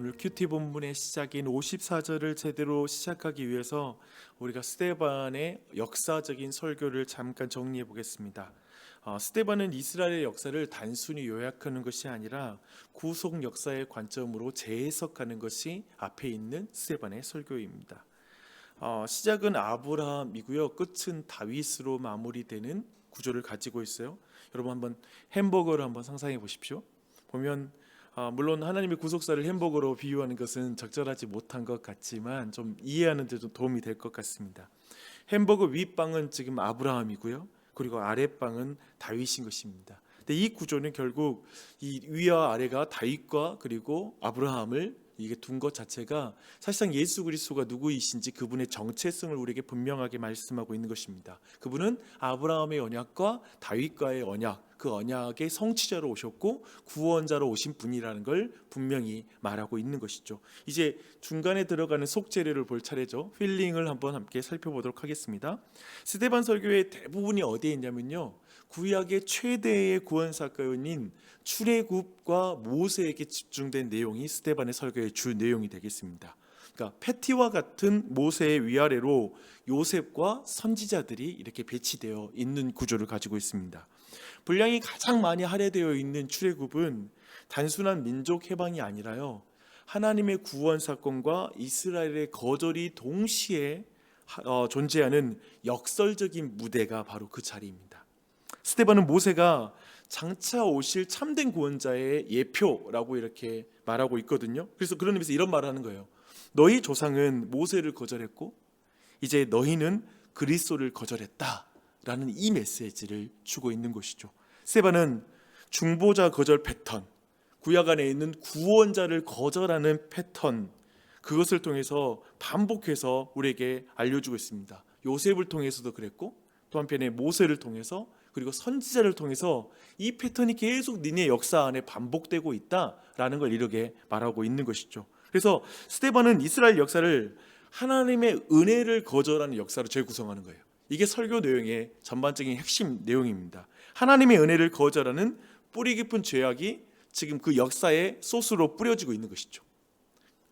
오늘 큐티 본문의 시작인 54절을 제대로 시작하기 위해서 우리가 스데반의 역사적인 설교를 잠깐 정리해 보겠습니다. 스데반은 이스라엘의 역사를 단순히 요약하는 것이 아니라 구속 역사의 관점으로 재해석하는 것이 앞에 있는 스데반의 설교입니다. 시작은 아브라함이고요. 끝은 다윗으로 마무리되는 구조를 가지고 있어요. 여러분 한번 햄버거를 한번 상상해 보십시오. 보면 물론 하나님의 구속사를 햄버거로 비유하는 것은 적절하지 못한 것 같지만 좀 이해하는 데 좀 도움이 될 것 같습니다. 햄버거 윗방은 지금 아브라함이고요. 그리고 아랫방은 다윗인 것입니다. 근데 이 구조는 결국 이 위와 아래가 다윗과 그리고 아브라함을 이게 둔 것 자체가 사실상 예수 그리스도가 누구이신지 그분의 정체성을 우리에게 분명하게 말씀하고 있는 것입니다. 그분은 아브라함의 언약과 다윗과의 언약, 그 언약의 성취자로 오셨고 구원자로 오신 분이라는 걸 분명히 말하고 있는 것이죠. 이제 중간에 들어가는 속재료를 볼 차례죠. 필링을 한번 함께 살펴보도록 하겠습니다. 스데반 설교의 대부분이 어디에 있냐면요, 구약의 최대의 구원 사건인 출애굽과 모세에게 집중된 내용이 스데반의 설교의 주 내용이 되겠습니다. 그러니까 패티와 같은 모세의 위아래로 요셉과 선지자들이 이렇게 배치되어 있는 구조를 가지고 있습니다. 분량이 가장 많이 할애되어 있는 출애굽은 단순한 민족 해방이 아니라요, 하나님의 구원 사건과 이스라엘의 거절이 동시에 존재하는 역설적인 무대가 바로 그 자리입니다. 스데반은 모세가 장차 오실 참된 구원자의 예표라고 이렇게 말하고 있거든요. 그래서 그런 의미에서 이런 말을 하는 거예요. 너희 조상은 모세를 거절했고 이제 너희는 그리스도를 거절했다라는 이 메시지를 주고 있는 것이죠. 스데반은 중보자 거절 패턴, 구약 안에 있는 구원자를 거절하는 패턴, 그것을 통해서 반복해서 우리에게 알려주고 있습니다. 요셉을 통해서도 그랬고 또 한편에 모세를 통해서 그리고 선지자를 통해서 이 패턴이 계속 니네 역사 안에 반복되고 있다라는 걸 이렇게 말하고 있는 것이죠. 그래서 스데반은 이스라엘 역사를 하나님의 은혜를 거절하는 역사로 재구성하는 거예요. 이게 설교 내용의 전반적인 핵심 내용입니다. 하나님의 은혜를 거절하는 뿌리 깊은 죄악이 지금 그 역사의 소스로 뿌려지고 있는 것이죠.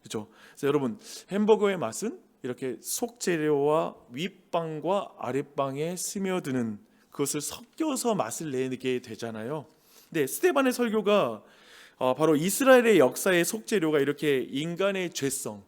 그렇죠? 그래서 여러분, 햄버거의 맛은 이렇게 속재료와 윗빵과 아랫빵에 스며드는 그것을 섞여서 맛을 내게 되잖아요. 근데 스데반의 설교가 바로 이스라엘의 역사의 속재료가 이렇게 인간의 죄성,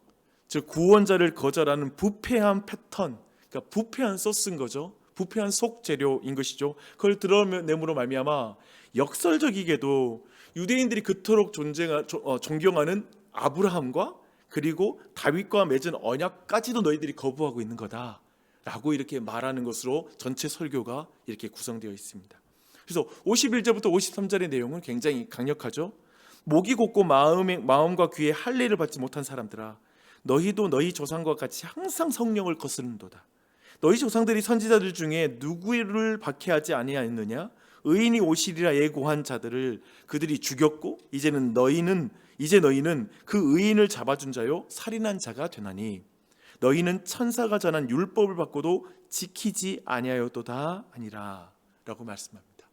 즉 구원자를 거절하는 부패한 패턴, 그러니까 부패한 소스인 거죠. 부패한 속재료인 것이죠. 그걸 드러내므로 말미암아 역설적이게도 유대인들이 그토록 존경하는 아브라함과 그리고 다윗과 맺은 언약까지도 너희들이 거부하고 있는 거다라고 이렇게 말하는 것으로 전체 설교가 이렇게 구성되어 있습니다. 그래서 51절부터 53절의 내용은 굉장히 강력하죠. 목이 곧고 마음과 귀에 할례를 받지 못한 사람들아, 너희도 너희 조상과 같이 항상 성령을 거스른도다. 너희 조상들이 선지자들 중에 누구를 박해하지 아니하였느냐? 의인이 오시리라 예고한 자들을 그들이 죽였고 이제 너희는 그 의인을 잡아준 자요 살인한 자가 되나니 너희는 천사가 전한 율법을 받고도 지키지 아니하였도다 아니라 라고 말씀합니다.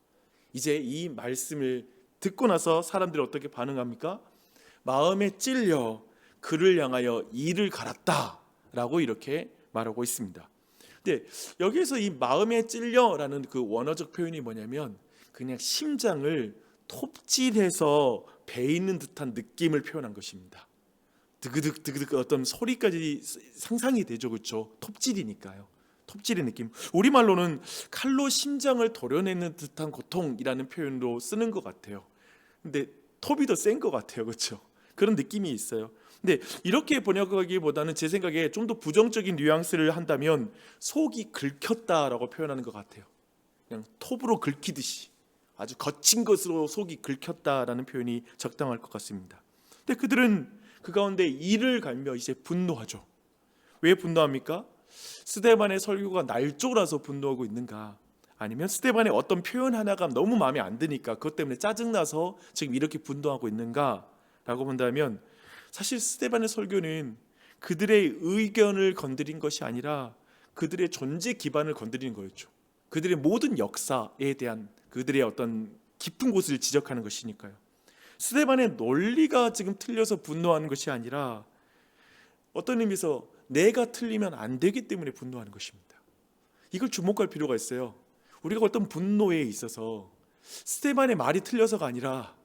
이제 이 말씀을 듣고 나서 사람들이 어떻게 반응합니까? 마음에 찔려 그를 향하여 이를 갈았다 라고 이렇게 말하고 있습니다. 근데 여기에서 이 마음에 찔려라는 그 원어적 표현이 뭐냐면 그냥 심장을 톱질해서 베이는 듯한 느낌을 표현한 것입니다. 드그득 드그득 어떤 소리까지 상상이 되죠. 그렇죠? 톱질이니까요. 톱질의 느낌. 우리말로는 칼로 심장을 도려내는 듯한 고통이라는 표현으로 쓰는 것 같아요. 근데 톱이 더 센 것 같아요. 그렇죠? 그런 느낌이 있어요. 근데 이렇게 번역하기보다는 제 생각에 좀 더 부정적인 뉘앙스를 한다면 속이 긁혔다라고 표현하는 것 같아요. 그냥 톱으로 긁히듯이 아주 거친 것으로 속이 긁혔다라는 표현이 적당할 것 같습니다. 근데 그들은 그 가운데 이를 갈며 이제 분노하죠. 왜 분노합니까? 스데반의 설교가 날조라서 분노하고 있는가? 아니면 스데반의 어떤 표현 하나가 너무 마음에 안 드니까 그것 때문에 짜증나서 지금 이렇게 분노하고 있는가? 라고 본다면 사실 스데반의 설교는 그들의 의견을 건드린 것이 아니라 그들의 존재 기반을 건드리는 거였죠. 그들의 모든 역사에 대한 그들의 어떤 깊은 곳을 지적하는 것이니까요. 스데반의 논리가 지금 틀려서 분노하는 것이 아니라 어떤 의미에서 내가 틀리면 안 되기 때문에 분노하는 것입니다. 이걸 주목할 필요가 있어요. 우리가 어떤 분노에 있어서 스데반의 말이 틀려서가 아니라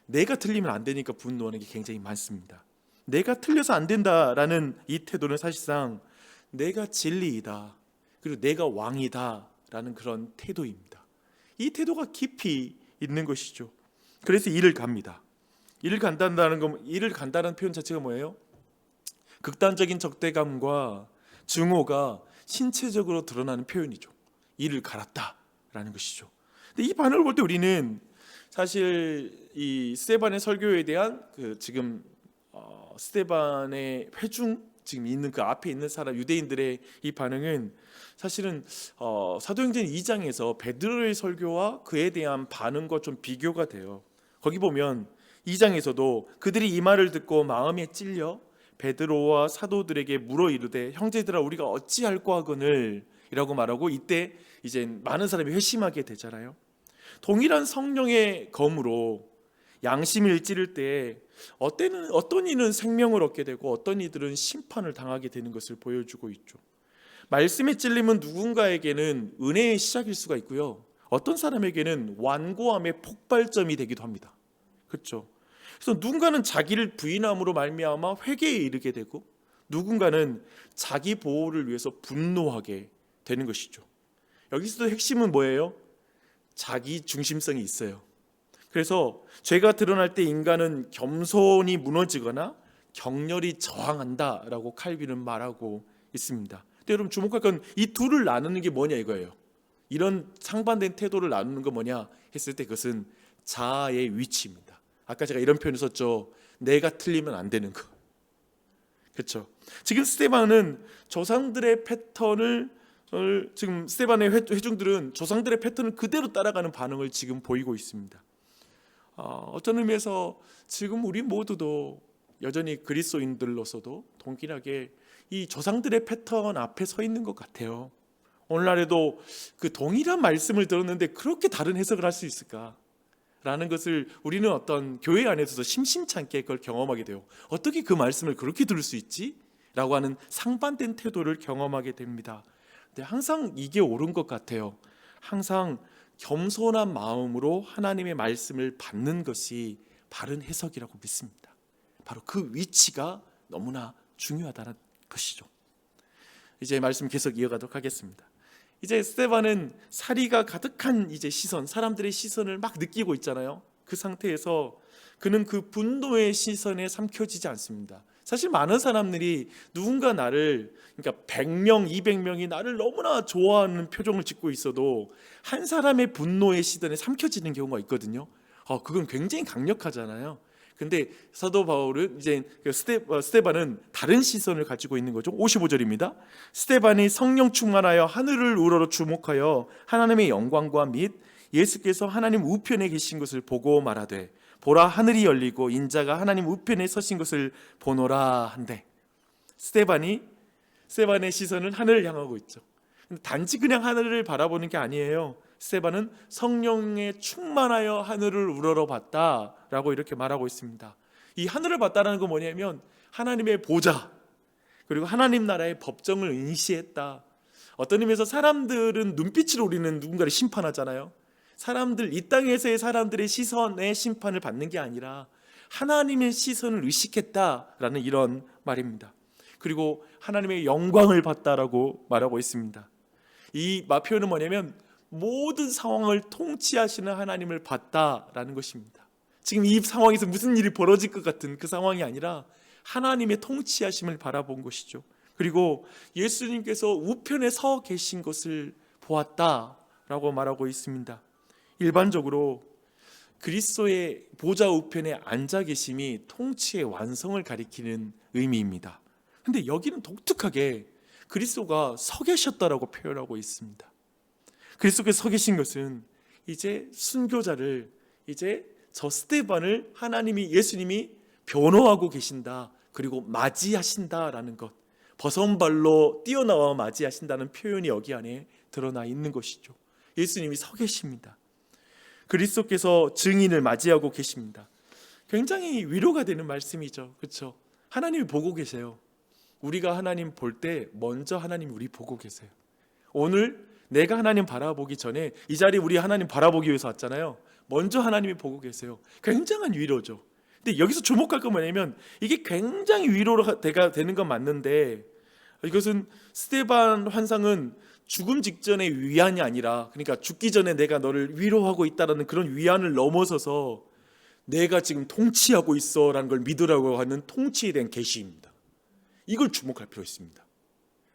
내가 틀리면 안 되니까 분노하는 게 굉장히 많습니다. 내가 틀려서 안 된다라는 이 태도는 사실상 내가 진리이다, 그리고 내가 왕이다 라는 그런 태도입니다. 이 태도가 깊이 있는 것이죠. 그래서 이를 갑니다. 이를 간다는 표현 자체가 뭐예요? 극단적인 적대감과 증오가 신체적으로 드러나는 표현이죠. 이를 갈았다라는 것이죠. 근데 이 반응을 볼 때 우리는 사실 이 스데반의 설교에 대한 지금 스데반의 회중, 지금 있는 그 앞에 있는 사람 유대인들의 이 반응은 사실은 사도행전 2장에서 베드로의 설교와 그에 대한 반응과 좀 비교가 돼요. 거기 보면 2장에서도 그들이 이 말을 듣고 마음에 찔려 베드로와 사도들에게 물어 이르되 형제들아 우리가 어찌할꼬 하거늘 이라고 말하고, 이때 이제 많은 사람이 회심하게 되잖아요. 동일한 성령의 검으로 양심을 찌를 때 어떤 이는 생명을 얻게 되고 어떤 이들은 심판을 당하게 되는 것을 보여주고 있죠. 말씀의 찔림은 누군가에게는 은혜의 시작일 수가 있고요, 어떤 사람에게는 완고함의 폭발점이 되기도 합니다. 그렇죠? 그래서 누군가는 자기를 부인함으로 말미암아 회개에 이르게 되고 누군가는 자기 보호를 위해서 분노하게 되는 것이죠. 여기서도 핵심은 뭐예요? 자기 중심성이 있어요. 그래서 죄가 드러날 때 인간은 겸손이 무너지거나 격렬히 저항한다라고 칼빈은 말하고 있습니다. 근데 여러분 주목할 건 이 둘을 나누는 게 뭐냐 이거예요. 이런 상반된 태도를 나누는 건 뭐냐 했을 때 그것은 자아의 위치입니다. 아까 제가 이런 표현을 썼죠. 내가 틀리면 안 되는 거. 그렇죠? 지금 스데반은 조상들의 패턴을 지금 스데반의 회중들은 조상들의 패턴을 그대로 따라가는 반응을 지금 보이고 있습니다. 어떤 의미에서 지금 우리 모두도 여전히 그리스도인들로서도 동일하게 이 조상들의 패턴 앞에 서 있는 것 같아요. 오늘날에도 그 동일한 말씀을 들었는데 그렇게 다른 해석을 할 수 있을까? 라는 것을 우리는 어떤 교회 안에서도 심심찮게 그걸 경험하게 돼요. 어떻게 그 말씀을 그렇게 들을 수 있지? 라고 하는 상반된 태도를 경험하게 됩니다. 근데 항상 이게 옳은 것 같아요. 항상 겸손한 마음으로 하나님의 말씀을 받는 것이 바른 해석이라고 믿습니다. 바로 그 위치가 너무나 중요하다는 것이죠. 이제 말씀 계속 이어가도록 하겠습니다. 이제 스데반은 사리가 가득한 이제 시선, 사람들의 시선을 막 느끼고 있잖아요. 그 상태에서 그는 그 분노의 시선에 삼켜지지 않습니다. 사실 많은 사람들이 누군가 나를, 그러니까 100명, 200명이 나를 너무나 좋아하는 표정을 짓고 있어도 한 사람의 분노의 시선에 삼켜지는 경우가 있거든요. 그건 굉장히 강력하잖아요. 근데 사도 바울은 이제 스데반은 다른 시선을 가지고 있는 거죠. 55절입니다. 스데반이 성령 충만하여 하늘을 우러러 주목하여 하나님의 영광과 및 예수께서 하나님 우편에 계신 것을 보고 말하되 보라 하늘이 열리고 인자가 하나님 우편에 서신 것을 보노라 한데, 스데반의 시선은 하늘을 향하고 있죠. 단지 그냥 하늘을 바라보는 게 아니에요. 스데반은 성령에 충만하여 하늘을 우러러 봤다라고 이렇게 말하고 있습니다. 이 하늘을 봤다라는 건 뭐냐면 하나님의 보좌, 그리고 하나님 나라의 법정을 응시했다. 어떤 의미에서 사람들은 눈빛으로 우리는 누군가를 심판하잖아요. 이 땅에서의 사람들의 시선의 심판을 받는 게 아니라 하나님의 시선을 의식했다라는 이런 말입니다. 그리고 하나님의 영광을 봤다라고 말하고 있습니다. 이 표현은 뭐냐면 모든 상황을 통치하시는 하나님을 봤다라는 것입니다. 지금 이 상황에서 무슨 일이 벌어질 것 같은 그 상황이 아니라 하나님의 통치하심을 바라본 것이죠. 그리고 예수님께서 우편에 서 계신 것을 보았다라고 말하고 있습니다. 일반적으로 그리스도의 보좌 우편에 앉아 계심이 통치의 완성을 가리키는 의미입니다. 그런데 여기는 독특하게 그리스도가 서 계셨다라고 표현하고 있습니다. 그리스도께서 서 계신 것은 이제 순교자를, 이제 저 스데반을 예수님이 변호하고 계신다, 그리고 맞이하신다라는 것, 버선발로 뛰어나와 맞이하신다는 표현이 여기 안에 드러나 있는 것이죠. 예수님이 서 계십니다. 그리스도께서 증인을 맞이하고 계십니다. 굉장히 위로가 되는 말씀이죠. 그렇죠? 하나님이 보고 계세요. 우리가 하나님 볼 때 먼저 하나님 우리 보고 계세요. 오늘 내가 하나님 바라보기 전에 이 자리에 우리 하나님 바라보기 위해서 왔잖아요. 먼저 하나님이 보고 계세요. 굉장한 위로죠. 근데 여기서 주목할 건 뭐냐면 이게 굉장히 위로가 되는 건 맞는데, 이것은 스데반 환상은 죽음 직전의 위안이 아니라, 그러니까 죽기 전에 내가 너를 위로하고 있다라는 그런 위안을 넘어서서 내가 지금 통치하고 있어 라는 걸 믿으라고 하는 통치에 대한 계시입니다. 이걸 주목할 필요가 있습니다.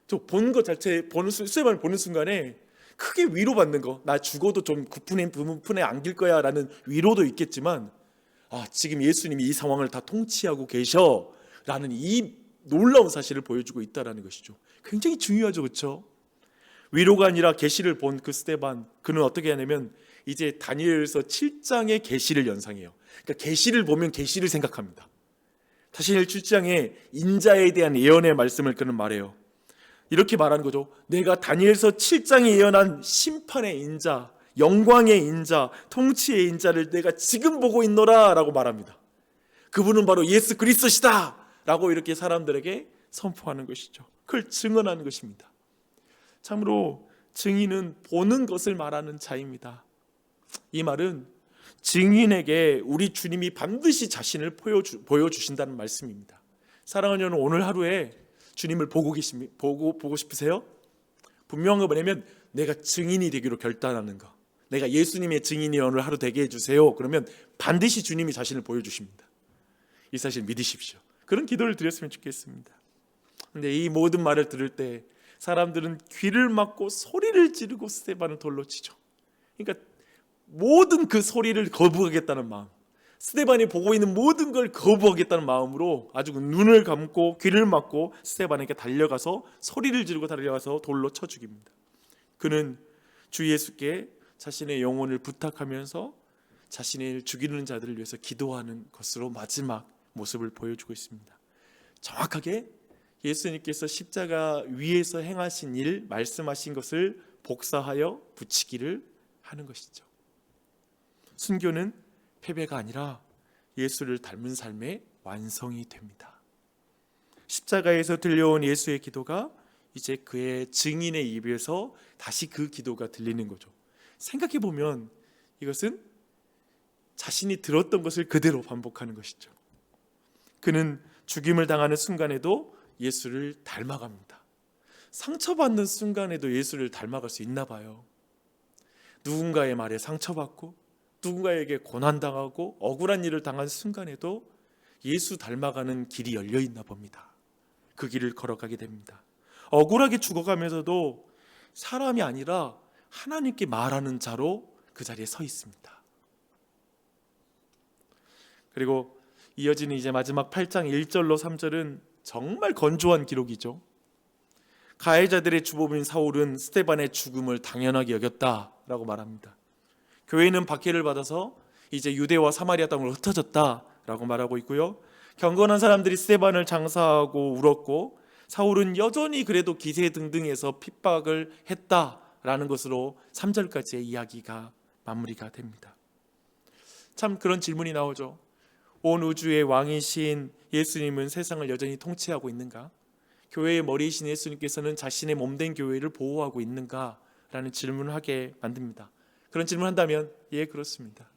저 본 것 자체, 스데반을 보는 순간에 크게 위로받는 거, 나 죽어도 좀 부푼에 안길 거야 라는 위로도 있겠지만, 지금 예수님이 이 상황을 다 통치하고 계셔 라는 이 놀라운 사실을 보여주고 있다는 것이죠. 굉장히 중요하죠. 그렇죠? 위로가 아니라 계시를 본 그 스데반, 그는 어떻게 하냐면 이제 다니엘서 7장의 계시를 연상해요. 그러니까 계시를 보면 계시를 생각합니다. 다니엘 7장의 인자에 대한 예언의 말씀을 그는 말해요. 이렇게 말하는 거죠. 내가 다니엘서 7장에 예언한 심판의 인자, 영광의 인자, 통치의 인자를 내가 지금 보고 있노라 라고 말합니다. 그분은 바로 예수 그리스도시다 라고 이렇게 사람들에게 선포하는 것이죠. 그걸 증언하는 것입니다. 참으로 증인은 보는 것을 말하는 자입니다. 이 말은 증인에게 우리 주님이 반드시 자신을 보여주신다는 말씀입니다. 사랑하는 여러분, 오늘 하루에 주님을 보고 싶으세요? 분명한 거 뭐냐면 내가 증인이 되기로 결단하는 거. 내가 예수님의 증인이 오늘 하루 되게 해주세요. 그러면 반드시 주님이 자신을 보여주십니다. 이 사실 믿으십시오. 그런 기도를 드렸으면 좋겠습니다. 근데 이 모든 말을 들을 때 사람들은 귀를 막고 소리를 지르고 스데반을 돌로 치죠. 그러니까 모든 그 소리를 거부하겠다는 마음, 스데반이 보고 있는 모든 걸 거부하겠다는 마음으로 아주 눈을 감고 귀를 막고 스데반에게 달려가서 소리를 지르고 달려가서 돌로 쳐 죽입니다. 그는 주 예수께 자신의 영혼을 부탁하면서 자신을 죽이는 자들을 위해서 기도하는 것으로 마지막 모습을 보여주고 있습니다. 정확하게 예수님께서 십자가 위에서 행하신 일, 말씀하신 것을 복사하여 붙이기를 하는 것이죠. 순교는 패배가 아니라 예수를 닮은 삶의 완성이 됩니다. 십자가에서 들려온 예수의 기도가 이제 그의 증인의 입에서 다시 그 기도가 들리는 거죠. 생각해 보면 이것은 자신이 들었던 것을 그대로 반복하는 것이죠. 그는 죽임을 당하는 순간에도 예수를 닮아갑니다. 상처받는 순간에도 예수를 닮아갈 수 있나 봐요. 누군가의 말에 상처받고 누군가에게 고난당하고 억울한 일을 당한 순간에도 예수 닮아가는 길이 열려 있나 봅니다. 그 길을 걸어가게 됩니다. 억울하게 죽어가면서도 사람이 아니라 하나님께 말하는 자로 그 자리에 서 있습니다. 그리고 이어지는 이제 마지막 8장 1절로 3절은 정말 건조한 기록이죠. 가해자들의 주범인 사울은 스데반의 죽음을 당연하게 여겼다라고 말합니다. 교회는 박해를 받아서 이제 유대와 사마리아 땅으로 흩어졌다라고 말하고 있고요. 경건한 사람들이 스데반을 장사하고 울었고 사울은 여전히 그래도 기세등등해서 핍박을 했다라는 것으로 3절까지의 이야기가 마무리가 됩니다. 참 그런 질문이 나오죠. 온 우주의 왕이신 예수님은 세상을 여전히 통치하고 있는가? 교회의 머리이신 예수님께서는 자신의 몸된 교회를 보호하고 있는가? 라는 질문을 하게 만듭니다. 그런 질문을 한다면 예, 그렇습니다.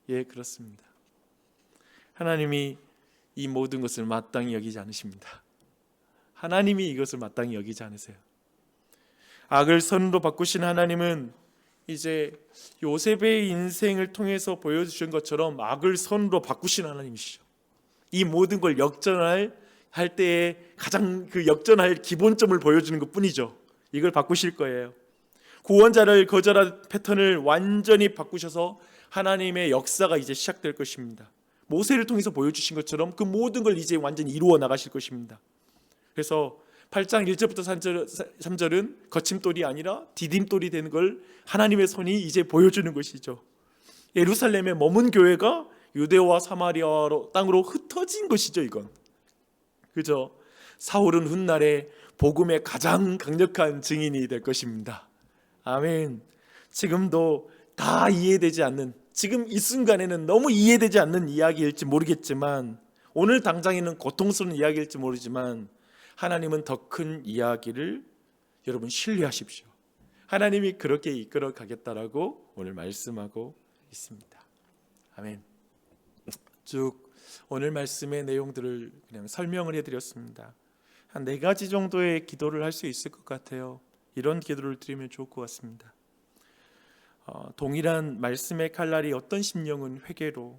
예, 그렇습니다. 하나님이 이 모든 것을 마땅히 여기지 않으십니다. 하나님이 이것을 마땅히 여기지 않으세요. 악을 선으로 바꾸신 하나님은 이제 요셉의 인생을 통해서 보여주신 것처럼 악을 선으로 바꾸신 하나님이시죠. 이 모든 걸 역전할 때에 가장 그 역전할 기본점을 보여주는 것뿐이죠. 이걸 바꾸실 거예요. 구원자를 거절한 패턴을 완전히 바꾸셔서 하나님의 역사가 이제 시작될 것입니다. 모세를 통해서 보여주신 것처럼 그 모든 걸 이제 완전히 이루어 나가실 것입니다. 그래서 8장 1절부터 3절은 거침돌이 아니라 디딤돌이 되는 걸 하나님의 손이 이제 보여주는 것이죠. 예루살렘에 머문 교회가 유대와 사마리아 땅으로 흩어진 것이죠. 이건 그죠? 사울은 훗날에 복음의 가장 강력한 증인이 될 것입니다. 아멘. 지금도 다 이해되지 않는 지금 이 순간에는 너무 이해되지 않는 이야기일지 모르겠지만, 오늘 당장에는 고통스러운 이야기일지 모르지만, 하나님은 더 큰 이야기를 여러분 신뢰하십시오. 하나님이 그렇게 이끌어 가겠다라고 오늘 말씀하고 있습니다. 아멘. 쭉 오늘 말씀의 내용들을 그냥 설명을 해드렸습니다. 한 4가지 정도의 기도를 할 수 있을 것 같아요. 이런 기도를 드리면 좋을 것 같습니다. 동일한 말씀의 칼날이 어떤 심령은 회개로,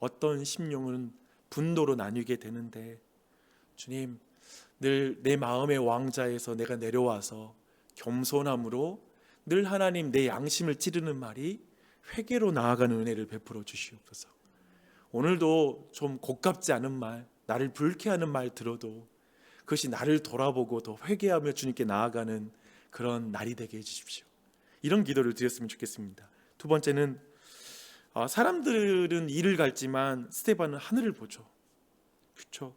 어떤 심령은 분노로 나뉘게 되는데, 주님, 늘 내 마음의 왕자에서 내가 내려와서 겸손함으로 늘 하나님 내 양심을 찌르는 말이 회개로 나아가는 은혜를 베풀어 주시옵소서. 오늘도 좀 고깝지 않은 말, 나를 불쾌하는 말 들어도 그것이 나를 돌아보고 더 회개하며 주님께 나아가는 그런 날이 되게 해주십시오. 이런 기도를 드렸으면 좋겠습니다. 두 번째는, 사람들은 이를 갈지만 스데반은 하늘을 보죠. 그렇죠?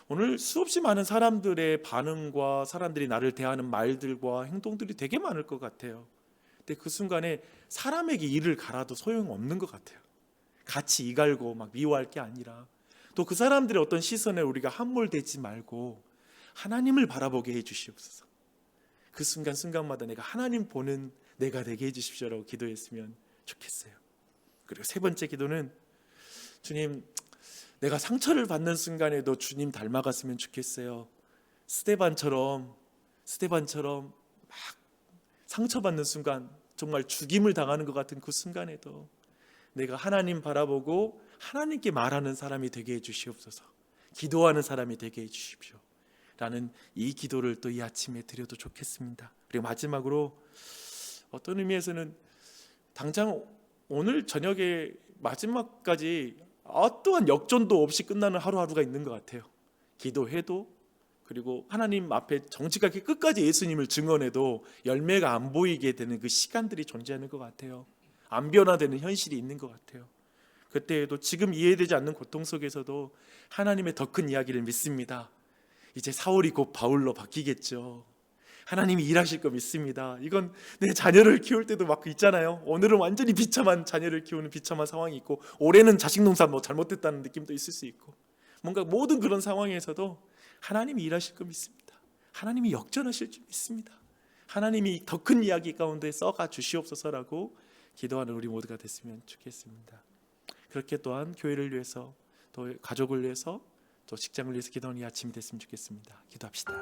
오늘 수없이 많은 사람들의 반응과 사람들이 나를 대하는 말들과 행동들이 되게 많을 것 같아요. 근데 그 순간에 사람에게 이를 갈아도 소용없는 것 같아요. 같이 이갈고 막 미워할 게 아니라, 또 그 사람들의 어떤 시선에 우리가 함몰되지 말고 하나님을 바라보게 해주시옵소서. 그 순간순간마다 내가 하나님 보는 내가 되게 해주십시오라고 기도했으면 좋겠어요. 그리고 세 번째 기도는, 주님, 내가 상처를 받는 순간에도 주님 닮아갔으면 좋겠어요. 스데반처럼 막 상처받는 순간, 정말 죽임을 당하는 것 같은 그 순간에도 내가 하나님 바라보고 하나님께 말하는 사람이 되게 해주시옵소서. 기도하는 사람이 되게 해주십시오 라는 이 기도를 또 이 아침에 드려도 좋겠습니다. 그리고 마지막으로, 어떤 의미에서는 당장 오늘 저녁에 마지막까지 어떠한 역전도 없이 끝나는 하루하루가 있는 것 같아요. 기도해도, 그리고 하나님 앞에 정직하게 끝까지 예수님을 증언해도 열매가 안 보이게 되는 그 시간들이 존재하는 것 같아요. 안 변화되는 현실이 있는 것 같아요. 그때에도 지금 이해되지 않는 고통 속에서도 하나님의 더 큰 이야기를 믿습니다. 이제 사울이 곧 바울로 바뀌겠죠. 하나님이 일하실 거 믿습니다. 이건 내 자녀를 키울 때도 막 있잖아요. 오늘은 완전히 비참한 자녀를 키우는 비참한 상황이 있고, 올해는 자식 농사 뭐 잘못됐다는 느낌도 있을 수 있고, 뭔가 모든 그런 상황에서도 하나님이 일하실 거 믿습니다. 하나님이 역전하실 줄 믿습니다. 하나님이 더 큰 이야기 가운데 써가 주시옵소서라고 기도하는 우리 모두가 됐으면 좋겠습니다. 그렇게 또한 교회를 위해서, 또 가족을 위해서, 또 직장을 위해서 기도하는 이 아침이 됐으면 좋겠습니다. 기도합시다.